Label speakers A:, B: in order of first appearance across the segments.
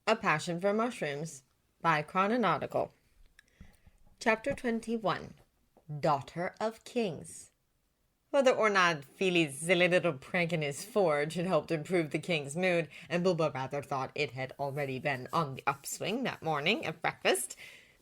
A: A Passion for Mushrooms by Chrononautical. Chapter 21. Daughter of Kings. Whether or not Fili's silly little prank in his forge had helped improve the king's mood, and Bilbo rather thought it had already been on the upswing that morning at breakfast,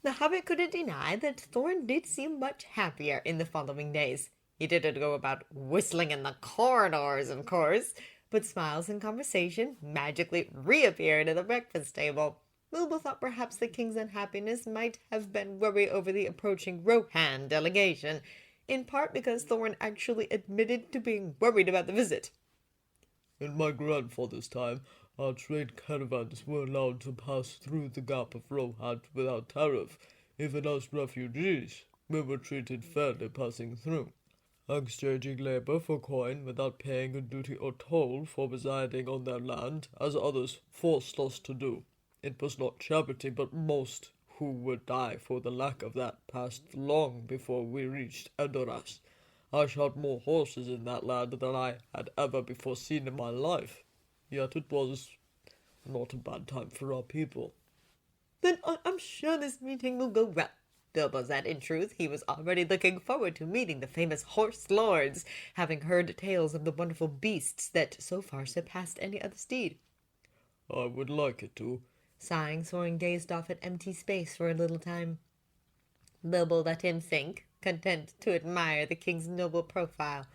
A: the hobbit couldn't deny that Thorin did seem much happier in the following days. He didn't go about whistling in the corridors, of course, but smiles and conversation magically reappeared at the breakfast table. Bilbo thought perhaps the king's unhappiness might have been worry over the approaching Rohan delegation, in part because Thorin actually admitted to being worried about the visit.
B: In my grandfather's time, our trade caravans were allowed to pass through the Gap of Rohan without tariff. Even as refugees, we were treated fairly passing through, exchanging labor for coin without paying a duty or toll for residing on their land, as others forced us to do. It was not charity, but most who would die for the lack of that passed long before we reached Edoras. I shot more horses in that land than I had ever before seen in my life. Yet it was not a bad time for our people.
A: Then I'm sure this meeting will go well. Bilbo said in truth he was already looking forward to meeting the famous horse lords, having heard tales of the wonderful beasts that so far surpassed any other steed.
B: I would like it to.
A: Sighing, Thorin gazed off at empty space for a little time. Bilbo let him think, content to admire the king's noble profile.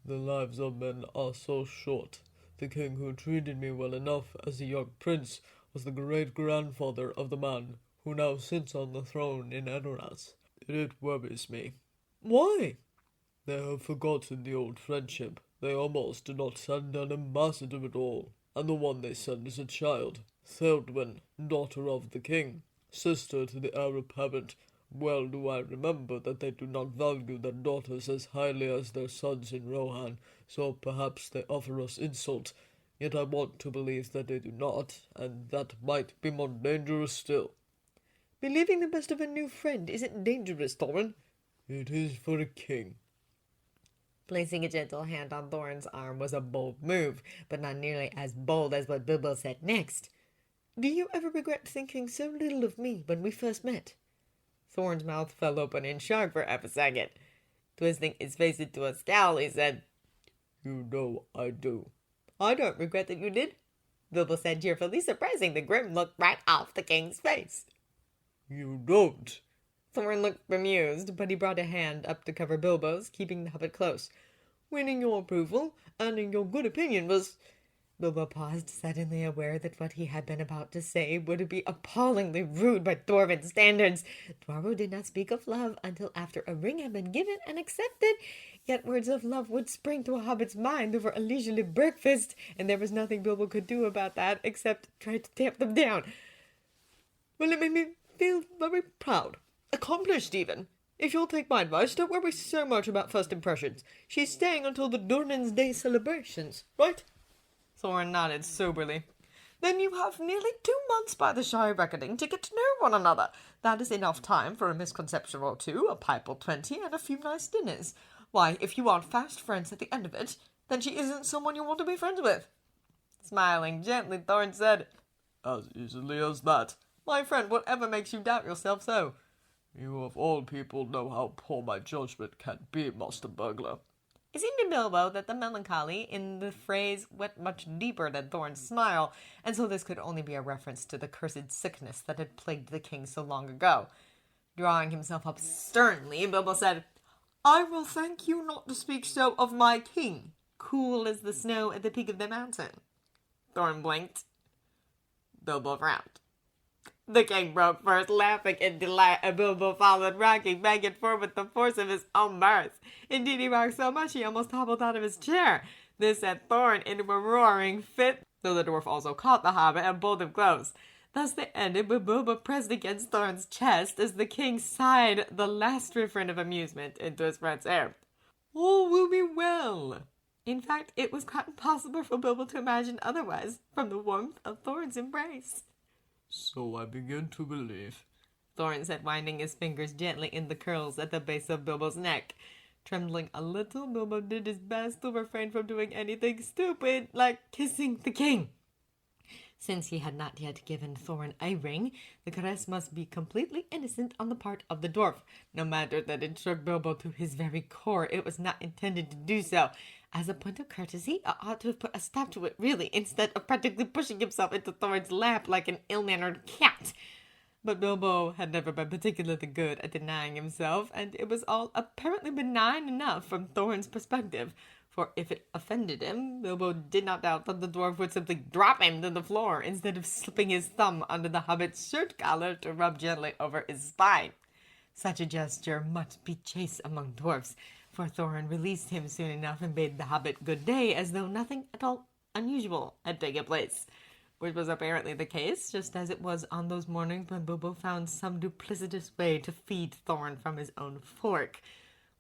B: The lives of men are so short. The king who treated me well enough as a young prince was the great-grandfather of the man who now sits on the throne in Edoras. It worries me.
A: Why?
B: They have forgotten the old friendship. They almost do not send an ambassador at all, and the one they send is a child. Theodwyn, daughter of the king, sister to the heir apparent. Well do I remember that they do not value their daughters as highly as their sons in Rohan, so perhaps they offer us insult. Yet I want to believe that they do not, and that might be more dangerous still.
A: Believing the best of a new friend isn't dangerous, Thorin.
B: It is for a king.
A: Placing a gentle hand on Thorin's arm was a bold move, but not nearly as bold as what Bilbo said next. Do you ever regret thinking so little of me when we first met? Thorin's mouth fell open in shock for half a second. Twisting his face into a scowl, he said,
B: You know I do.
A: I don't regret that you did, Bilbo said cheerfully, surprising the grim look right off the king's face.
B: You don't.
A: Thorin looked bemused, but he brought a hand up to cover Bilbo's, keeping the hobbit close. Winning your approval, earning your good opinion was... Bilbo paused, suddenly aware that what he had been about to say would be appallingly rude by dwarven standards. Dwarvo did not speak of love until after a ring had been given and accepted, yet words of love would spring to a hobbit's mind over a leisurely breakfast, and there was nothing Bilbo could do about that except try to tamp them down. Well, it made me feel very proud. Accomplished, even. If you'll take my advice, don't worry so much about first impressions. She's staying until the Dornan's Day celebrations, right? Thorin nodded soberly. Then you have nearly 2 months by the Shire reckoning to get to know one another. That is enough time for a misconception or two, a pipe or 20, and a few nice dinners. Why, if you aren't fast friends at the end of it, then she isn't someone you want to be friends with. Smiling gently, Thorin said,
B: As easily as that.
A: My friend, whatever makes you doubt yourself so?
B: You of all people know how poor my judgment can be, Master Burglar.
A: It seemed to Bilbo that the melancholy in the phrase went much deeper than Thorin's smile, and so this could only be a reference to the cursed sickness that had plagued the king so long ago. Drawing himself up sternly, Bilbo said, I will thank you not to speak so of my king, cool as the snow at the peak of the mountain. Thorin blinked. Bilbo frowned. The king broke first, laughing in delight, and Bilbo followed, rocking back and forth with the force of his own mirth. Indeed, he rocked so much he almost hobbled out of his chair. This set Thorin into a roaring fit, though the dwarf also caught the hobbit and pulled him close. Thus they ended with Bilbo pressed against Thorin's chest as the king sighed the last refrain of amusement into his friend's ear. All will be well. In fact, it was quite impossible for Bilbo to imagine otherwise from the warmth of Thorin's embrace.
B: So I begin to believe,
A: Thorin said, winding his fingers gently in the curls at the base of Bilbo's neck. Trembling a little, Bilbo did his best to refrain from doing anything stupid, like kissing the king. Since he had not yet given Thorin a ring, the caress must be completely innocent on the part of the dwarf. No matter that it shook Bilbo to his very core, it was not intended to do so. As a point of courtesy, I ought to have put a stop to it, really, instead of practically pushing himself into Thorin's lap like an ill-mannered cat. But Bilbo had never been particularly good at denying himself, and it was all apparently benign enough from Thorin's perspective. For if it offended him, Bilbo did not doubt that the dwarf would simply drop him to the floor instead of slipping his thumb under the hobbit's shirt collar to rub gently over his spine. Such a gesture must be chaste among dwarfs, for Thorin released him soon enough and bade the hobbit good day as though nothing at all unusual had taken place. Which was apparently the case, just as it was on those mornings when Bilbo found some duplicitous way to feed Thorin from his own fork.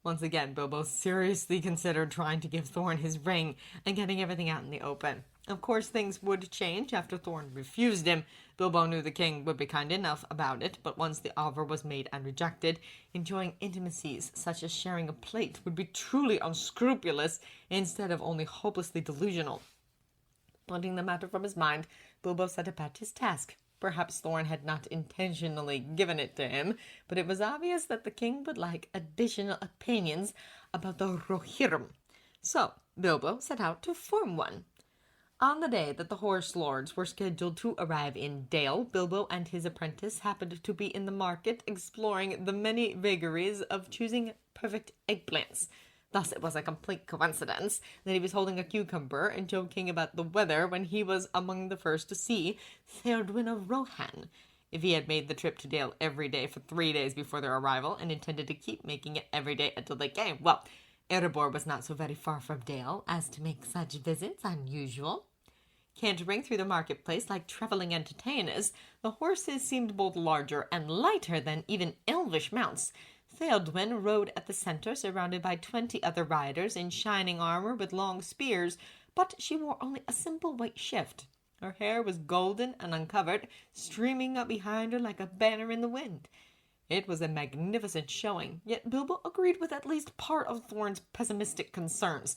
A: Once again, Bilbo seriously considered trying to give Thorin his ring and getting everything out in the open. Of course, things would change after Thorin refused him. Bilbo knew the king would be kind enough about it, but once the offer was made and rejected, enjoying intimacies such as sharing a plate would be truly unscrupulous instead of only hopelessly delusional. Putting the matter from his mind, Bilbo set about his task. Perhaps Thorin had not intentionally given it to him, but it was obvious that the king would like additional opinions about the Rohirrim. So Bilbo set out to form one. On the day that the horse lords were scheduled to arrive in Dale, Bilbo and his apprentice happened to be in the market exploring the many vagaries of choosing perfect eggplants. Thus, it was a complete coincidence that he was holding a cucumber and joking about the weather when he was among the first to see Theodwyn of Rohan. If he had made the trip to Dale every day for 3 days before their arrival and intended to keep making it every day until they came, well, Erebor was not so very far from Dale as to make such visits unusual. Cantering through the marketplace like traveling entertainers, the horses seemed both larger and lighter than even elvish mounts. Theodwyn rode at the center, surrounded by 20 other riders in shining armor with long spears, but she wore only a simple white shift. Her hair was golden and uncovered, streaming up behind her like a banner in the wind. It was a magnificent showing, yet Bilbo agreed with at least part of Thorin's pessimistic concerns.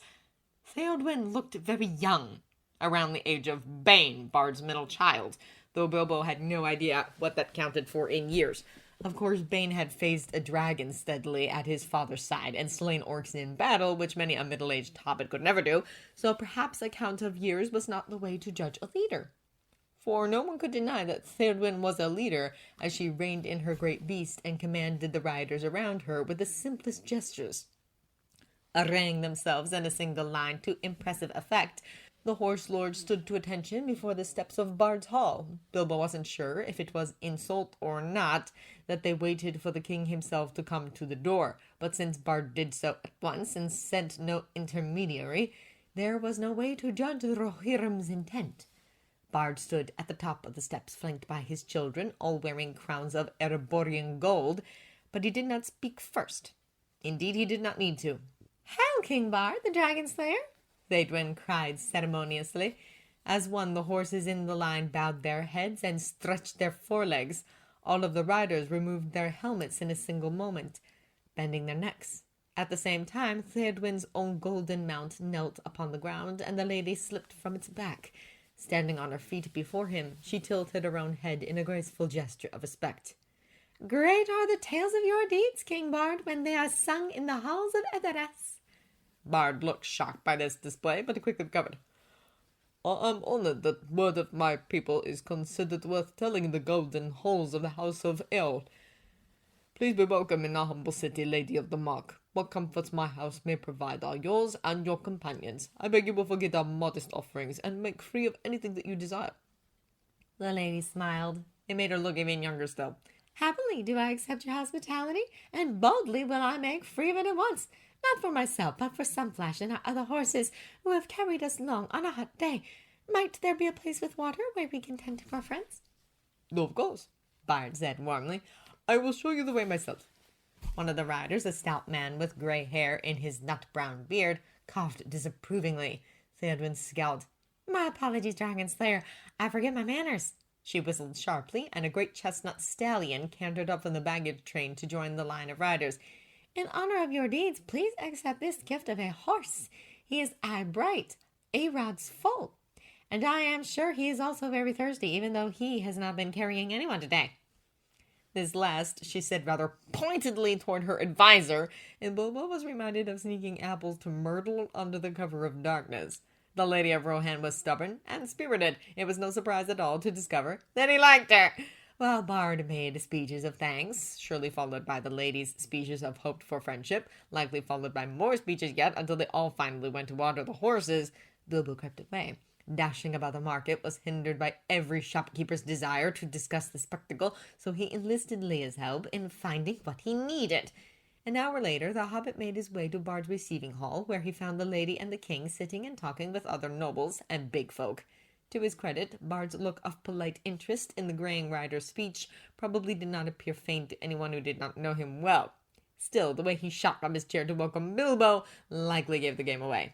A: Theodwyn looked very young, around the age of Bane, Bard's middle child, though Bilbo had no idea what that counted for in years. Of course, Bane had faced a dragon steadily at his father's side and slain orcs in battle, which many a middle-aged hobbit could never do, so perhaps a count of years was not the way to judge a leader. For no one could deny that Theodwyn was a leader, as she reined in her great beast and commanded the riders around her with the simplest gestures. Arraying themselves in a single line to impressive effect, the horse lords stood to attention before the steps of Bard's Hall. Bilbo wasn't sure if it was insult or not that they waited for the king himself to come to the door, but since Bard did so at once and sent no intermediary, there was no way to judge the Rohirrim's intent. Bard stood at the top of the steps, flanked by his children, all wearing crowns of Ereborian gold, but he did not speak first. Indeed, he did not need to. "Hail, King Bard, the dragon slayer!" Theodwyn cried ceremoniously. As one, the horses in the line bowed their heads and stretched their forelegs. All of the riders removed their helmets in a single moment, bending their necks. At the same time, Theodwyn's own golden mount knelt upon the ground, and the lady slipped from its back. Standing on her feet before him, she tilted her own head in a graceful gesture of respect. "Great are the tales of your deeds, King Bard, when they are sung in the halls of Edoras." Bard looked shocked by this display, but he quickly recovered. "I am honored that word of my people is considered worth telling in the golden halls of the House of El. Please be welcome in our humble city, Lady of the Mark. What comforts my house may provide are yours and your companions. I beg you will forget our modest offerings and make free of anything that you desire." The lady smiled. It made her look even younger still. "Happily do I accept your hospitality, and boldly will I make free of it at once. Not for myself, but for Sunflash and our other horses who have carried us long on a hot day. Might there be a place with water where we can tend to our friends?"
B: "Of course," Bard said warmly. "I will show you the way myself."
A: One of the riders, a stout man with gray hair in his nut-brown beard, coughed disapprovingly. Theodwyn scowled. "My apologies, Dragon Slayer. I forget my manners." She whistled sharply, and a great chestnut stallion cantered up from the baggage train to join the line of riders. "In honor of your deeds, please accept this gift of a horse. He is eye bright, a rod's full, And I am sure he is also very thirsty, even though he has not been carrying anyone today. This last she said rather pointedly toward her advisor, and Bilbo was reminded of sneaking apples to Myrtle under the cover of darkness. The Lady of Rohan was stubborn and spirited. It was no surprise at all to discover that he liked her. While Bard made speeches of thanks, surely followed by the ladies' speeches of hoped for friendship, likely followed by more speeches yet until they all finally went to water the horses, Bilbo crept away. Dashing about the market was hindered by every shopkeeper's desire to discuss the spectacle, so he enlisted Leah's help in finding what he needed. An hour later, the hobbit made his way to Bard's receiving hall, where he found the lady and the king sitting and talking with other nobles and big folk. To his credit, Bard's look of polite interest in the graying rider's speech probably did not appear faint to anyone who did not know him well. Still, the way he shot from his chair to welcome Bilbo likely gave the game away.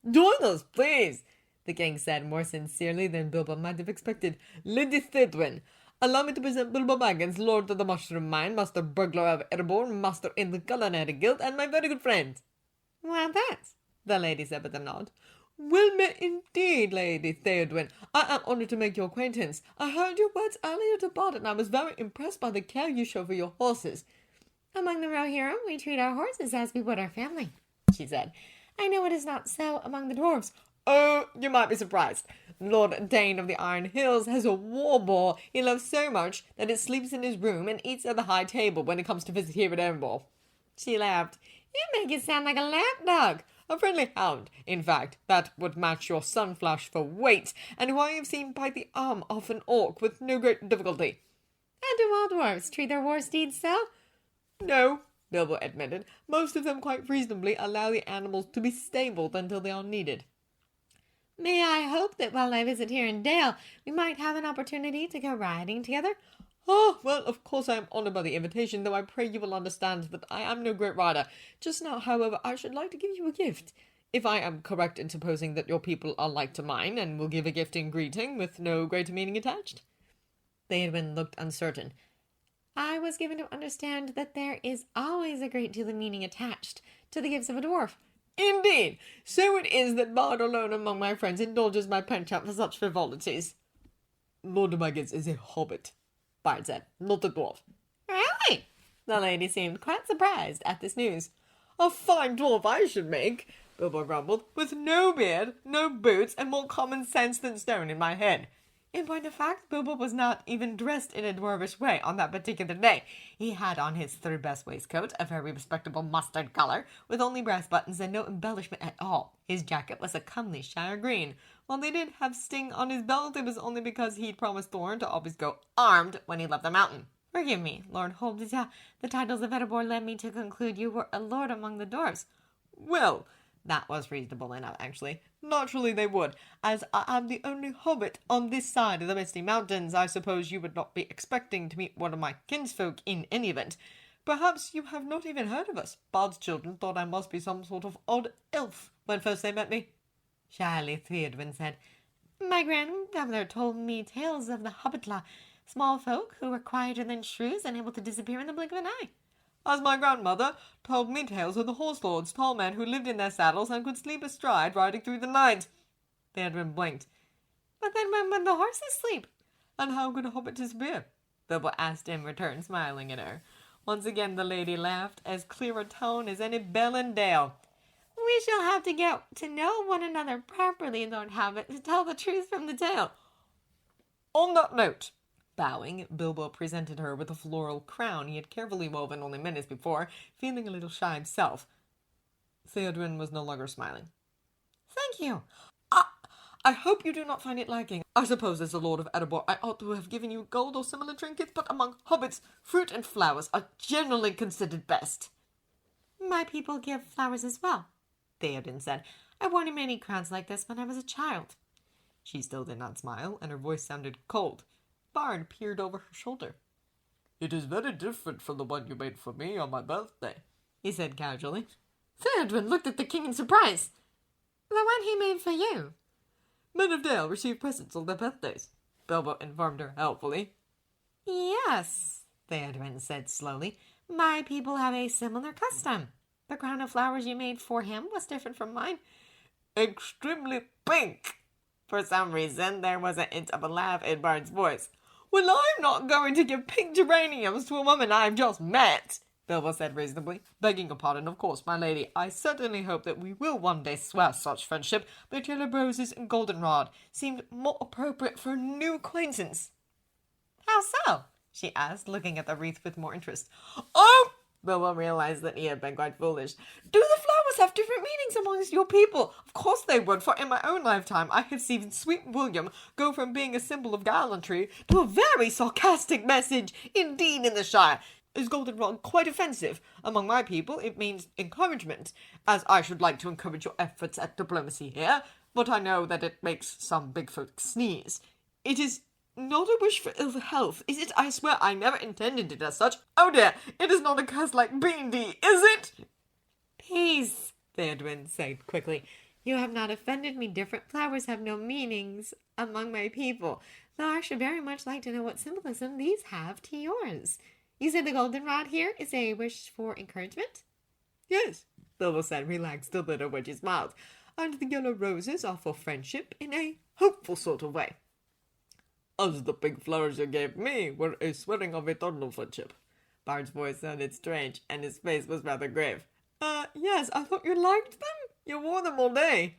A: "Join us, please," the king said more sincerely than Bilbo might have expected. "Lady Theodwyn, allow me to present Bilbo Baggins, Lord of the Mushroom Mine, Master Burglar of Erebor, Master in the Culinary Guild, and my very good friend." "Why, that," the lady said with a nod. "Well met indeed, Lady Theodwyn. I am honored to make your acquaintance. I heard your words earlier to Bard, and I was very impressed by the care you show for your horses." "Among the Rohirrim, we treat our horses as we would our family," she said. "I know it is not so among the dwarves." "Oh, you might be surprised. Lord Dane of the Iron Hills has a war boar he loves so much that it sleeps in his room and eats at the high table when it comes to visit here at Erebor." She laughed. "You make it sound like a lapdog." "A friendly hound, in fact, that would match your Sunflash for weight, and who I have seen bite the arm off an orc with no great difficulty." "And do all dwarves treat their war steeds so?" "No," Bilbo admitted. "Most of them quite reasonably allow the animals to be stabled until they are needed." "May I hope that while I visit here in Dale, we might have an opportunity to go riding together?" "Oh, well, of course I am honoured by the invitation, though I pray you will understand that I am no great rider. Just now, however, I should like to give you a gift. If I am correct in supposing that your people are like to mine, and will give a gift in greeting, with no greater meaning attached." Theodwyn looked uncertain. "I was given to understand that there is always a great deal of meaning attached to the gifts of a dwarf." "Indeed! So it is that Bard alone among my friends indulges my penchant for such frivolities." "Lord de Baggins is a hobbit," Bard said, "not a dwarf." "Really?" The lady seemed quite surprised at this news. "A fine dwarf I should make," Bilbo grumbled, "with no beard, no boots, and more common sense than stone in my head." In point of fact, Bilbo was not even dressed in a dwarvish way on that particular day. He had on his third-best waistcoat, a very respectable mustard color, with only brass buttons and no embellishment at all. His jacket was a comely shire green. While they did have Sting on his belt, it was only because he'd promised Thorin to always go armed when he left the mountain. "Forgive me, Lord Hobbit, the titles of Erebor led me to conclude you were a lord among the dwarves." "Well, that was reasonable enough, actually. Naturally they would. As I am the only hobbit on this side of the Misty Mountains, I suppose you would not be expecting to meet one of my kinsfolk in any event. Perhaps you have not even heard of us. Bard's children thought I must be some sort of odd elf when first they met me." Shyly, Theodwyn said, "My grandmother told me tales of the hobbitla, small folk who were quieter than shrews and able to disappear in the blink of an eye." "As my grandmother told me tales of the horse lords, tall men who lived in their saddles and could sleep astride riding through the night." Theodwyn blinked. "But then when would the horses sleep?" "And how could a hobbit disappear?" Bilbo asked in return, smiling at her. Once again the lady laughed, as clear a tone as any bell in Dale. "We shall have to get to know one another properly, Lord Hobbit, to tell the truth from the tale." "On that note," bowing, Bilbo presented her with a floral crown he had carefully woven only minutes before, feeling a little shy himself. Theodwyn was no longer smiling. "Thank you. I hope you do not find it lacking. I suppose as the Lord of Erebor I ought to have given you gold or similar trinkets, but among hobbits, fruit and flowers are generally considered best." "My people give flowers as well," Theoden said. "I wore many crowns like this when I was a child." She still did not smile, and her voice sounded cold. Bard peered over her shoulder. "It is very different from the one you made for me on my birthday," he said casually. Theodwyn looked at the king in surprise. "The one he made for you?" "Men of Dale receive presents on their birthdays," Bilbo informed her helpfully. "Yes," Theodwyn said slowly. "My people have a similar custom. The crown of flowers you made for him was different from mine." "Extremely pink," For some reason, there was a hint of a laugh in Bard's voice. Well, I'm not going to give pink geraniums to a woman I've just met, Bilbo said reasonably. Begging your pardon, of course, my lady. I certainly hope that we will one day swear such friendship, but yellow roses and goldenrod seemed more appropriate for a new acquaintance. How so? She asked, looking at the wreath with more interest. Oh! Bilbo realized that he had been quite foolish. Do the flowers have different meanings amongst your people? Of course they would, for in my own lifetime I have seen Sweet William go from being a symbol of gallantry to a very sarcastic message indeed in the Shire. Is goldenrod quite offensive? Among my people it means encouragement, as I should like to encourage your efforts at diplomacy here, but I know that it makes some big folks sneeze. It is not a wish for ill health, is it? I swear I never intended it as such. Oh dear, it is not a curse like B&D, is it? Peace, Theodwyn said quickly. You have not offended me. Different flowers have no meanings among my people, though I should very much like to know what symbolism these have to yours. You said the goldenrod here is a wish for encouragement? Yes, Bilbo said, relaxed a little when she smiled. And the yellow roses are for friendship in a hopeful sort of way. As the pink flowers you gave me were a swearing of eternal friendship. Bard's voice sounded strange, and his face was rather grave. Yes, I thought you liked them. You wore them all day.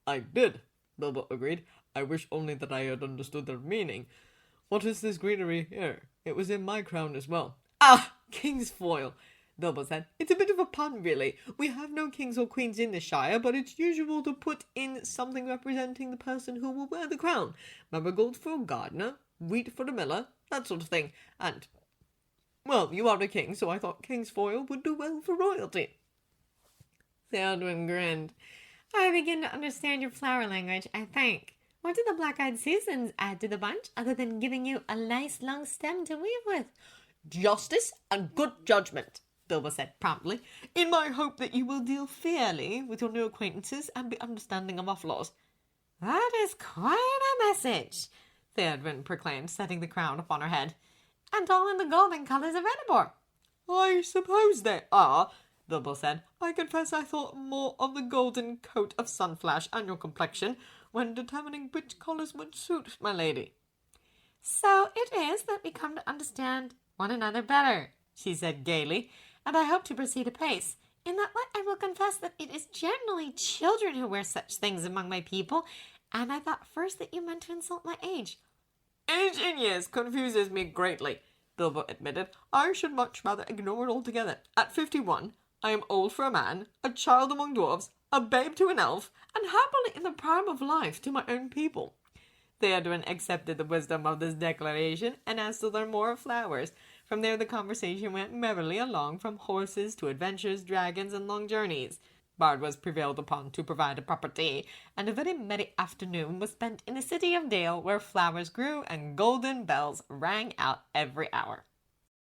A: I did, Bilbo agreed. I wish only that I had understood their meaning. What is this greenery here? It was in my crown as well. Ah, king's foil, Bilbo said. It's a bit of a pun, really. We have no kings or queens in the Shire, but it's usual to put in something representing the person who will wear the crown. Marigold for a gardener, wheat for the miller, that sort of thing. And, well, you are a king, so I thought king's foil would do well for royalty. Theodwyn grinned. I begin to understand your flower language, I think. What do the black-eyed Susans add to the bunch, other than giving you a nice long stem to weave with? Justice and good judgment, Bilbo said promptly, in my hope that you will deal fairly with your new acquaintances and be understanding of our flaws. That is quite a message, Theodwyn proclaimed, setting the crown upon her head. And all in the golden colours of Erebor. I suppose they are, Bilbo said. I confess I thought more of the golden coat of Sunflash and your complexion when determining which colours would suit my lady. So it is that we come to understand one another better, she said gaily, and I hope to proceed apace. In that way I will confess that it is generally children who wear such things among my people, and I thought first that you meant to insult my age. Age in years confuses me greatly, Bilbo admitted. I should much rather ignore it altogether. At 51, I am old for a man, a child among dwarves, a babe to an elf, and happily in the prime of life to my own people. Theodwyn accepted the wisdom of this declaration and asked to learn more of flowers. From there the conversation went merrily along, from horses to adventures, dragons, and long journeys. Bard was prevailed upon to provide a proper tea, and a very merry afternoon was spent in the city of Dale, where flowers grew and golden bells rang out every hour.